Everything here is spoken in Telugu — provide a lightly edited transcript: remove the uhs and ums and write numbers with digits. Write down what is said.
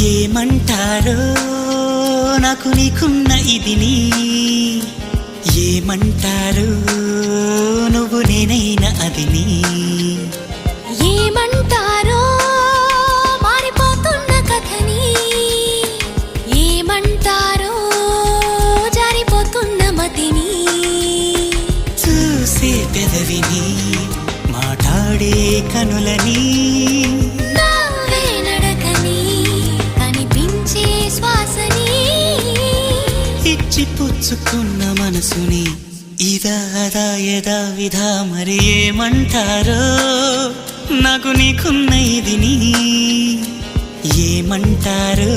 ఏమంటారో నాకు నీకున్న ఇదిని, ఏమంటారో నువ్వు నేనైనా అదిని, ఏమంటారో మారిపోతున్న కథని, ఏమంటారో జారిపోతున్న మతిని, చూసే పెదవిని మాట్లాడే కనులని, నవ్వే నడకని కనిపించే శ్వాసని, ఇచ్చి పుచ్చుకున్న మనసుని ఇదా అదా యదా విధా మరి ఏమంటారో నాకు నీకున్న ఇదిని, ఏమంటారో